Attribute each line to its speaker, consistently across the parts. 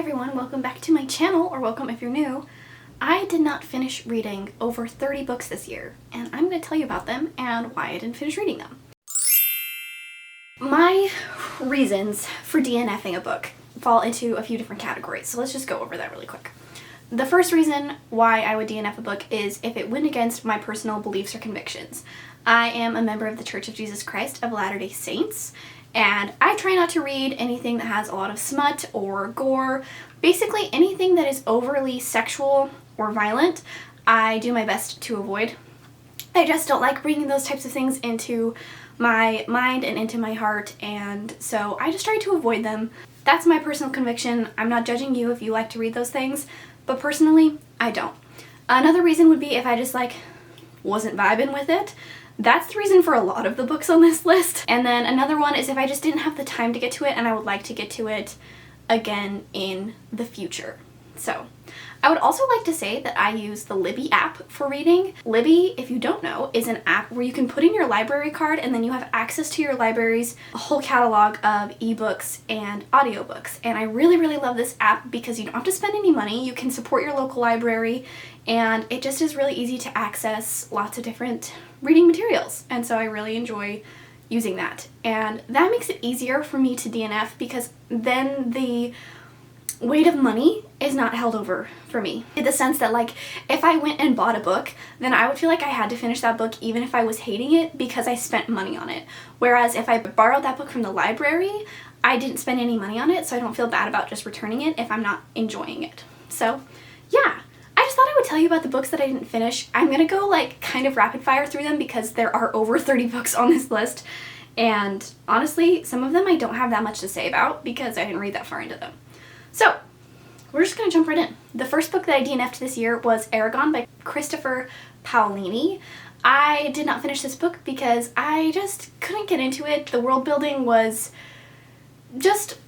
Speaker 1: everyone, welcome back to my channel, or welcome if you're new. I did not finish reading over 30 books this year, and I'm going to tell you about them and why I didn't finish reading them. My reasons for DNFing a book fall into a few different categories, so let's just go over that really quick. The first reason why I would DNF a book is if it went against my personal beliefs or convictions. I am a member of the Church of Jesus Christ of Latter-day Saints, and I try not to read anything that has a lot of smut or gore. Basically anything that is overly sexual or violent, I do my best to avoid. I just don't like bringing those types of things into my mind and into my heart, and so I just try to avoid them. That's my personal conviction. I'm not judging you if you like to read those things, but personally, I don't. Another reason would be if I just wasn't vibing with it. That's the reason for a lot of the books on this list. And then another one is if I just didn't have the time to get to it and I would like to get to it again in the future. So I would also like to say that I use the Libby app for reading. Libby, if you don't know, is an app where you can put in your library card and then you have access to your library's whole catalog of ebooks and audiobooks. And I really, really love this app because you don't have to spend any money. You can support your local library, and it just is really easy to access lots of different reading materials. And so I really enjoy using that. And that makes it easier for me to DNF because then the weight of money is not held over for me. In the sense that if I went and bought a book, then I would feel like I had to finish that book even if I was hating it because I spent money on it. Whereas if I borrowed that book from the library, I didn't spend any money on it, so I don't feel bad about just returning it if I'm not enjoying it. So yeah, I just thought I would tell you about the books that I didn't finish. I'm gonna go kind of rapid fire through them because there are over 30 books on this list, and honestly, some of them I don't have that much to say about because I didn't read that far into them. So we're just gonna jump right in. The first book that I DNF'd this year was Aragon by Christopher Paolini. I did not finish this book because I just couldn't get into it. The world building was just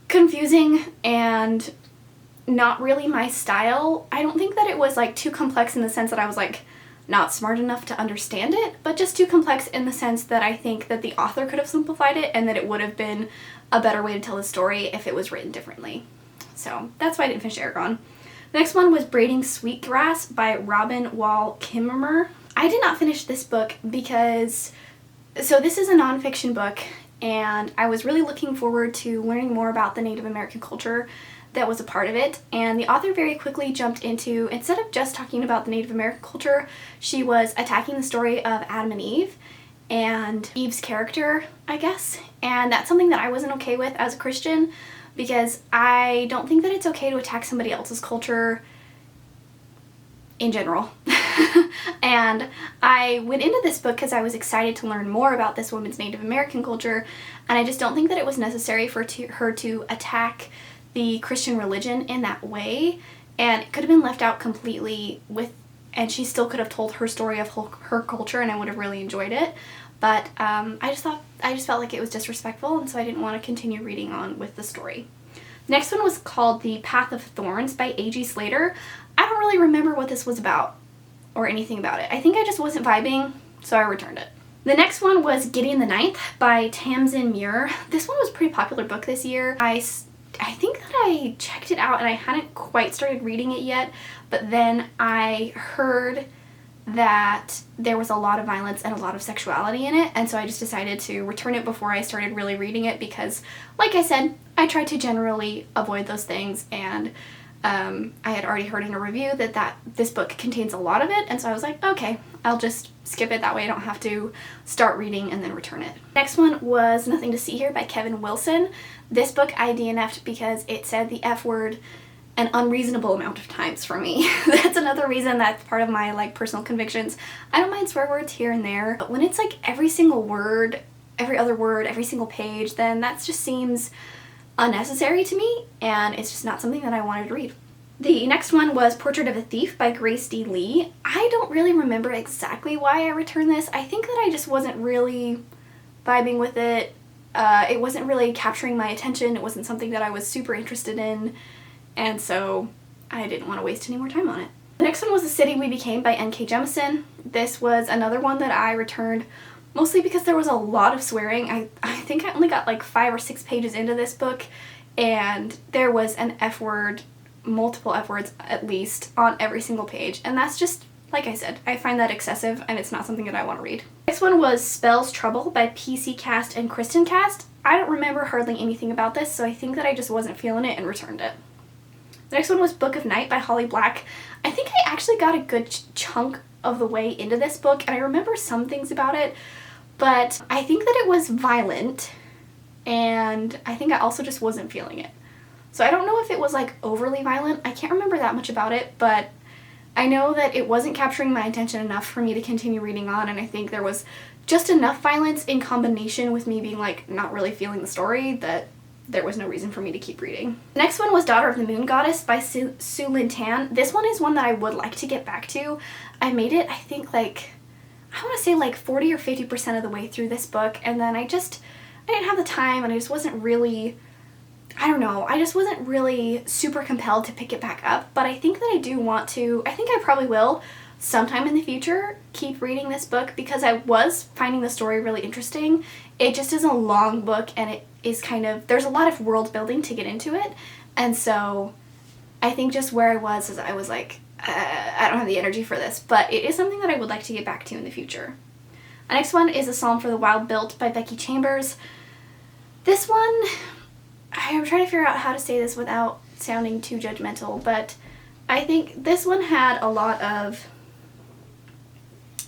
Speaker 1: confusing and not really my style. I don't think that it was too complex in the sense that I was not smart enough to understand it, but just too complex in the sense that I think that the author could have simplified it and that it would have been a better way to tell the story if it was written differently. So that's why I didn't finish Aragon. The next one was Braiding Sweetgrass by Robin Wall Kimmerer. I did not finish this book because, so this is a nonfiction book, and I was really looking forward to learning more about the Native American culture that was a part of it, and the author very quickly jumped into, instead of just talking about the Native American culture, she was attacking the story of Adam and Eve and Eve's character, I guess, and that's something that I wasn't okay with as a Christian because I don't think that it's okay to attack somebody else's culture in general. And I went into this book because I was excited to learn more about this woman's Native American culture, and I just don't think that it was necessary for her to attack the Christian religion in that way, and it could have been left out completely and she still could have told her story of her culture and I would have really enjoyed it, but I just felt like it was disrespectful, and so I didn't want to continue reading on with the story. Next one was called The Path of Thorns by A.G. Slater. I don't really remember what this was about or anything about it. I think I just wasn't vibing, so I returned it. The next one was Gideon the Ninth by Tamsin Muir. This one was a pretty popular book this year. I think that I checked it out and I hadn't quite started reading it yet, but then I heard that there was a lot of violence and a lot of sexuality in it, and so I just decided to return it before I started really reading it because, like I said, I try to generally avoid those things, and I had already heard in a review that this book contains a lot of it, and so I was like, okay, I'll just skip it, that way I don't have to start reading and then return it. Next one was Nothing to See Here by Kevin Wilson. This book I DNF'd because it said the F word an unreasonable amount of times for me. That's another reason that's part of my personal convictions. I don't mind swear words here and there, but when it's every single word, every other word, every single page, then that just seems unnecessary to me, and it's just not something that I wanted to read. The next one was Portrait of a Thief by Grace D. Lee. I don't really remember exactly why I returned this. I think that I just wasn't really vibing with it. It wasn't really capturing my attention. It wasn't something that I was super interested in, and so I didn't want to waste any more time on it. The next one was The City We Became by N.K. Jemisin. This was another one that I returned mostly because there was a lot of swearing. I think I only got 5 or 6 pages into this book, and there was an F word, multiple F words at least, on every single page. And that's just, like I said, I find that excessive and it's not something that I want to read. Next one was Spells Trouble by PC Cast and Kristen Cast. I don't remember hardly anything about this, so I think that I just wasn't feeling it and returned it. The next one was Book of Night by Holly Black. I think I actually got a good chunk of the way into this book, and I remember some things about it, but I think that it was violent, and I think I also just wasn't feeling it. So I don't know if it was like overly violent. I can't remember that much about it, but I know that it wasn't capturing my attention enough for me to continue reading on, and I think there was just enough violence in combination with me being like not really feeling the story that there was no reason for me to keep reading. The next one was Daughter of the Moon Goddess by Su Lin Tan. This one is one that I would like to get back to. I made it, I think, like, I want to say like 40 or 50% of the way through this book, and then I didn't have the time, and I just wasn't really, I don't know, I just wasn't really super compelled to pick it back up. But I think that I do want to, I think I probably will sometime in the future keep reading this book, because I was finding the story really interesting. It just is a long book, and it is kind of, there's a lot of world building to get into it, and so I think just where I was is I was like, I don't have the energy for this, but it is something that I would like to get back to in the future. The next one is A Psalm for the Wild Built by Becky Chambers. This one, I'm trying to figure out how to say this without sounding too judgmental, but I think this one had a lot of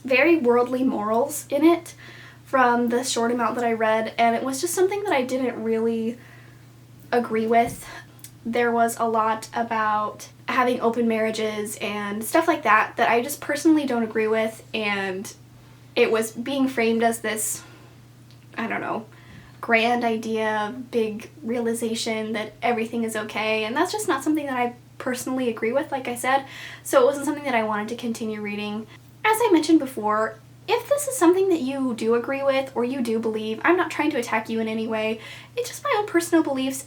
Speaker 1: very worldly morals in it from the short amount that I read, and it was just something that I didn't really agree with. There was a lot about having open marriages and stuff like that that I just personally don't agree with, and it was being framed as this, I don't know, grand idea, big realization that everything is okay, and that's just not something that I personally agree with, like I said, so it wasn't something that I wanted to continue reading. As I mentioned before, if this is something that you do agree with or you do believe, I'm not trying to attack you in any way. It's just my own personal beliefs.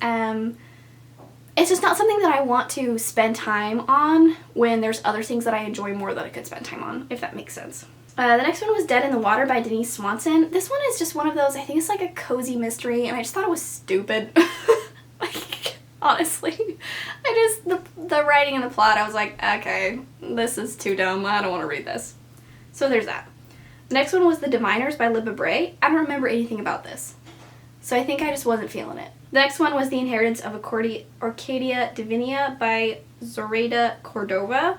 Speaker 1: It's just not something that I want to spend time on when there's other things that I enjoy more that I could spend time on, if that makes sense. The next one was Dead in the Water by Denise Swanson. This one is just one of those, I think it's like a cozy mystery, and I just thought it was stupid. Like, honestly. The writing and the plot, I was like, okay, this is too dumb. I don't want to read this. So there's that. The next one was The Diviners by Libba Bray. I don't remember anything about this, so I think I just wasn't feeling it. The next one was The Inheritance of Arcadia Divinia by Zoraida Cordova.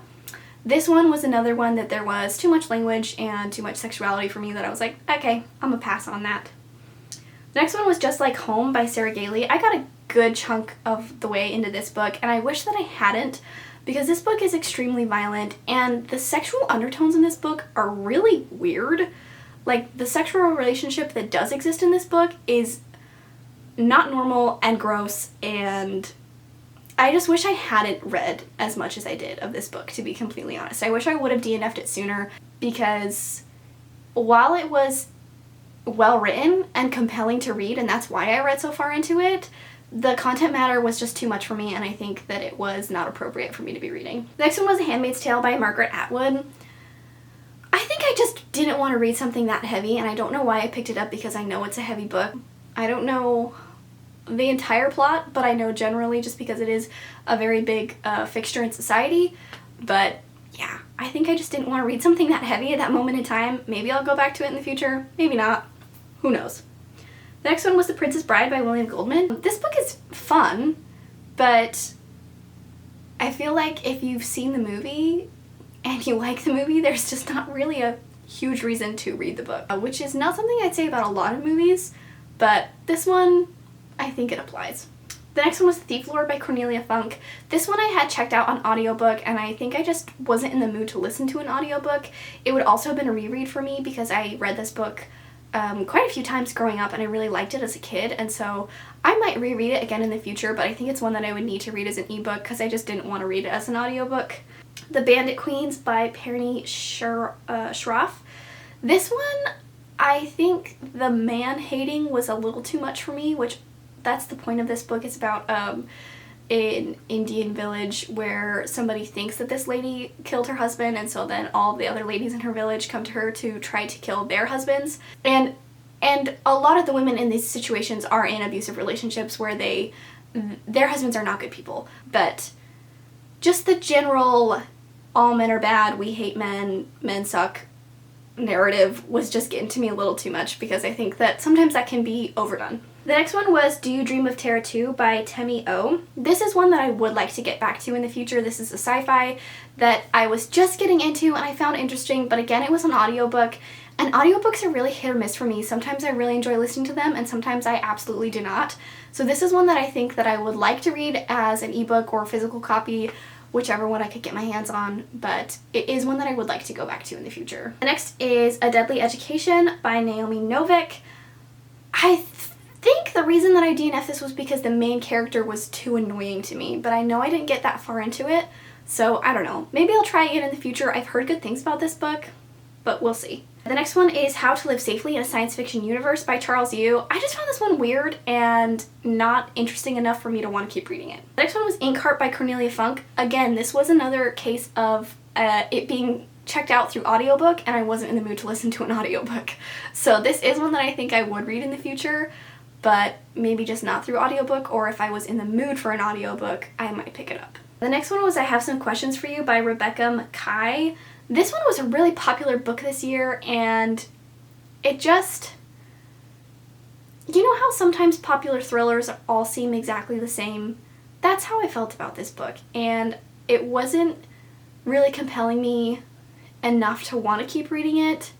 Speaker 1: This one was another one that there was too much language and too much sexuality for me that I was like, okay, I'm gonna pass on that. The next one was Just Like Home by Sarah Gailey. I got a good chunk of the way into this book, and I wish that I hadn't, because this book is extremely violent, and the sexual undertones in this book are really weird. Like, the sexual relationship that does exist in this book is not normal and gross, and I just wish I hadn't read as much as I did of this book, to be completely honest. I wish I would have DNF'd it sooner, because while it was well written and compelling to read, and that's why I read so far into it, the content matter was just too much for me, and I think that it was not appropriate for me to be reading. The next one was A Handmaid's Tale by Margaret Atwood. I think I just didn't want to read something that heavy, and I don't know why I picked it up, because I know it's a heavy book. I don't know the entire plot, but I know generally, just because it is a very big fixture in society. But yeah, I think I just didn't want to read something that heavy at that moment in time. Maybe I'll go back to it in the future, maybe not. Who knows? The next one was The Princess Bride by William Goldman. This book is fun, but I feel like if you've seen the movie and you like the movie, there's just not really a huge reason to read the book, which is not something I'd say about a lot of movies, but this one, I think it applies. The next one was The Thief Lord by Cornelia Funk. This one I had checked out on audiobook, and I think I just wasn't in the mood to listen to an audiobook. It would also have been a reread for me, because I read this book quite a few times growing up, and I really liked it as a kid, and so I might reread it again in the future, but I think it's one that I would need to read as an ebook, because I just didn't want to read it as an audiobook. The Bandit Queens by Perny Schroff. This one, I think the man-hating was a little too much for me, which that's the point of this book. It's about an Indian village where somebody thinks that this lady killed her husband, and so then all the other ladies in her village come to her to try to kill their husbands. And a lot of the women in these situations are in abusive relationships where they their husbands are not good people. But just the general all men are bad, we hate men, men suck narrative was just getting to me a little too much, because I think that sometimes that can be overdone. The next one was Do You Dream of Terra 2 by Temi O. This is one that I would like to get back to in the future. This is a sci-fi that I was just getting into and I found interesting, but again, it was an audiobook. And audiobooks are really hit or miss for me. Sometimes I really enjoy listening to them and sometimes I absolutely do not. So this is one that I think that I would like to read as an ebook or physical copy, whichever one I could get my hands on, but it is one that I would like to go back to in the future. The next is A Deadly Education by Naomi Novik. I think the reason that I DNF'd this was because the main character was too annoying to me, but I know I didn't get that far into it, so I don't know. Maybe I'll try it in the future. I've heard good things about this book, but we'll see. The next one is How to Live Safely in a Science Fiction Universe by Charles Yu. I just found this one weird and not interesting enough for me to want to keep reading it. The next one was Inkheart by Cornelia Funk. Again, this was another case of it being checked out through audiobook and I wasn't in the mood to listen to an audiobook. So this is one that I think I would read in the future, but maybe just not through audiobook, or if I was in the mood for an audiobook, I might pick it up. The next one was I Have Some Questions for You by Rebecca Mackay. This one was a really popular book this year, and it just, you know how sometimes popular thrillers all seem exactly the same? That's how I felt about this book, and it wasn't really compelling me enough to want to keep reading it,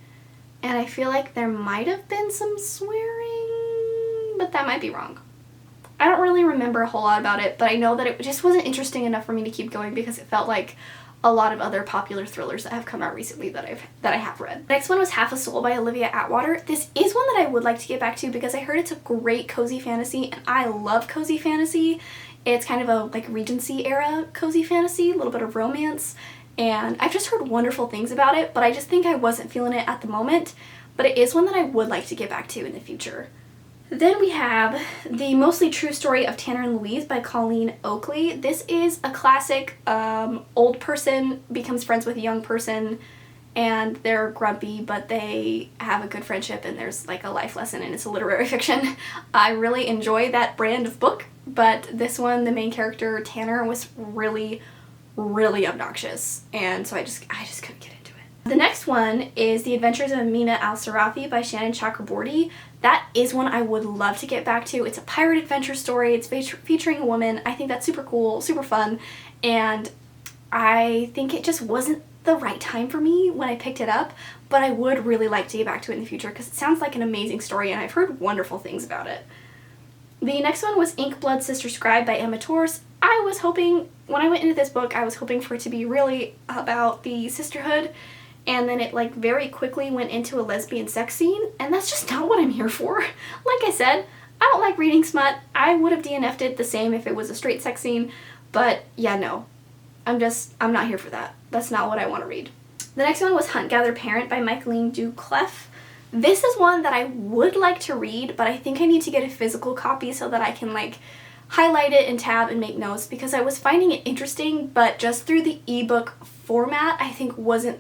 Speaker 1: and I feel like there might have been some swearing, but that might be wrong. I don't really remember a whole lot about it, but I know that it just wasn't interesting enough for me to keep going because it felt like a lot of other popular thrillers that have come out recently that I have read. The next one was Half a Soul by Olivia Atwater. This is one that I would like to get back to because I heard it's a great cozy fantasy, and I love cozy fantasy. It's kind of a like Regency era cozy fantasy, a little bit of romance, and I've just heard wonderful things about it, but I just think I wasn't feeling it at the moment, but it is one that I would like to get back to in the future. Then we have The Mostly True Story of Tanner and Louise by Colleen Oakley. This is a classic old person becomes friends with a young person and they're grumpy, but they have a good friendship and there's like a life lesson and it's a literary fiction. I really enjoy that brand of book, but this one, the main character, Tanner, was really, really obnoxious, and so I just couldn't get into it. The next one is The Adventures of Amina Al-Sarafi by Shannon Chakraborty. That is one I would love to get back to. It's a pirate adventure story. It's featuring a woman. I think that's super cool, super fun, and I think it just wasn't the right time for me when I picked it up, but I would really like to get back to it in the future because it sounds like an amazing story and I've heard wonderful things about it. The next one was Ink Blood Sister Scribe by Emma Torres. I was hoping, when I went into this book, I was hoping for it to be really about the sisterhood, and then it like very quickly went into a lesbian sex scene, and that's just not what I'm here for. Like I said, I don't like reading smut. I would have DNF'd it the same if it was a straight sex scene, but yeah, no. I'm not here for that. That's not what I want to read. The next one was Hunt Gather Parent by Michaeline Duclef. This is one that I would like to read, but I think I need to get a physical copy so that I can like highlight it and tab and make notes, because I was finding it interesting, but just through the ebook format I think wasn't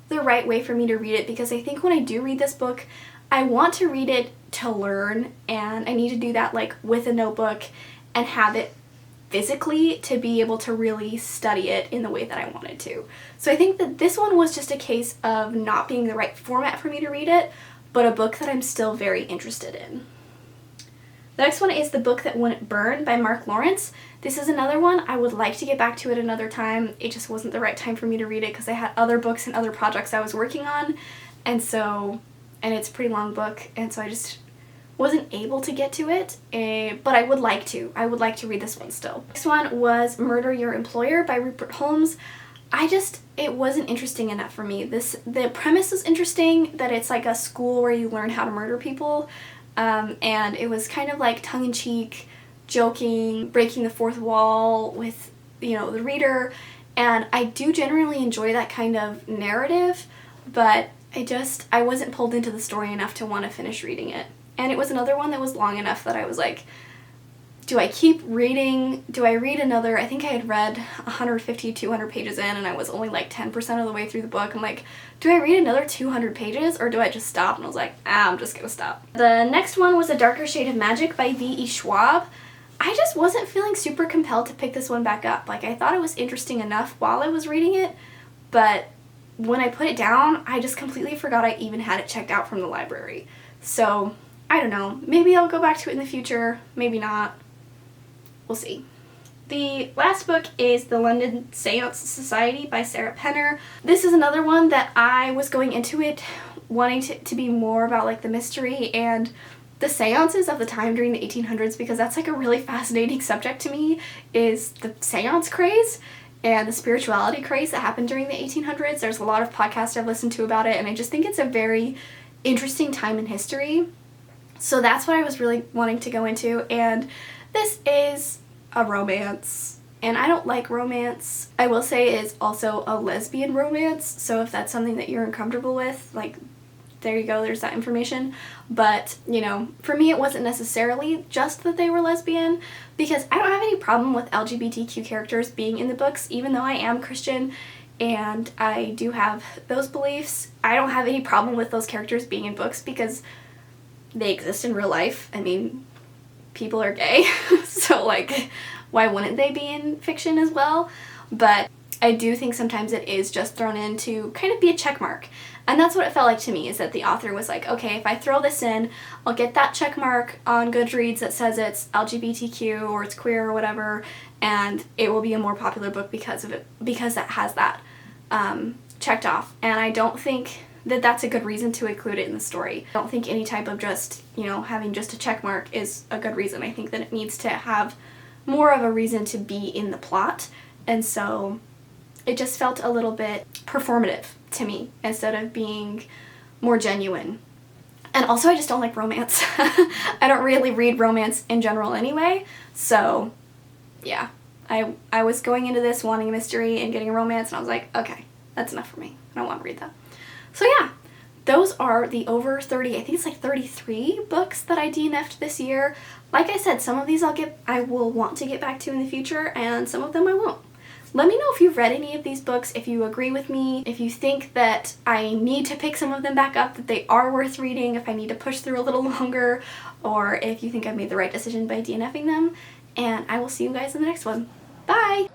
Speaker 1: the right way for me to read it, because I think when I do read this book I want to read it to learn, and I need to do that like with a notebook and have it physically to be able to really study it in the way that I wanted to. So I think that this one was just a case of not being the right format for me to read it, but a book that I'm still very interested in. The next one is The Book That Wouldn't Burn by Mark Lawrence. This is another one I would like to get back to at another time. It just wasn't the right time for me to read it because I had other books and other projects I was working on, and it's a pretty long book, and so I just wasn't able to get to it, but I would like to. I would like to read this one still. Next one was Murder Your Employer by Rupert Holmes. It wasn't interesting enough for me. The premise is interesting, that it's like a school where you learn how to murder people, and it was kind of like tongue-in-cheek, joking, breaking the fourth wall with, the reader, and I do generally enjoy that kind of narrative, but I wasn't pulled into the story enough to want to finish reading it. And it was another one that was long enough that I was like, do I keep reading? Do I read another? I think I had read 150, 200 pages in, and I was only like 10% of the way through the book. I'm like, do I read another 200 pages or do I just stop? And I was like, I'm just gonna stop. The next one was A Darker Shade of Magic by V.E. Schwab. I just wasn't feeling super compelled to pick this one back up. Like, I thought it was interesting enough while I was reading it, but when I put it down, I just completely forgot I even had it checked out from the library. So, I don't know. Maybe I'll go back to it in the future. Maybe not. We'll see. The last book is The London Seance Society by Sarah Penner. This is another one that I was going into it wanting to be more about like the mystery and the seances of the time during the 1800s, because that's like a really fascinating subject to me, is the seance craze and the spirituality craze that happened during the 1800s. There's a lot of podcasts I've listened to about it, and I just think it's a very interesting time in history. So that's what I was really wanting to go into, and this is a romance, and I don't like romance. I will say it's also a lesbian romance, so if that's something that you're uncomfortable with, like, there you go, there's that information. But, you know, for me it wasn't necessarily just that they were lesbian, because I don't have any problem with LGBTQ characters being in the books, even though I am Christian and I do have those beliefs. I don't have any problem with those characters being in books because they exist in real life. I mean, people are gay, so like, why wouldn't they be in fiction as well? But I do think sometimes it is just thrown in to kind of be a check mark. And that's what it felt like to me, is that the author was like, okay, if I throw this in, I'll get that check mark on Goodreads that says it's LGBTQ or it's queer or whatever, and it will be a more popular book because of it, because it has that checked off. And I don't think that that's a good reason to include it in the story. I don't think any type of just, you know, having just a check mark is a good reason. I think that it needs to have more of a reason to be in the plot, and so it just felt a little bit performative to me instead of being more genuine. And also, I just don't like romance. I don't really read romance in general anyway, so yeah. I was going into this wanting a mystery and getting a romance, and I was like, okay, that's enough for me. I don't want to read that. So yeah, those are the over 30, I think it's like 33 books that I DNF'd this year. Like I said, some of these I will want to get back to in the future, and some of them I won't. Let me know if you've read any of these books, if you agree with me, if you think that I need to pick some of them back up, that they are worth reading, if I need to push through a little longer, or if you think I've made the right decision by DNFing them. And I will see you guys in the next one. Bye!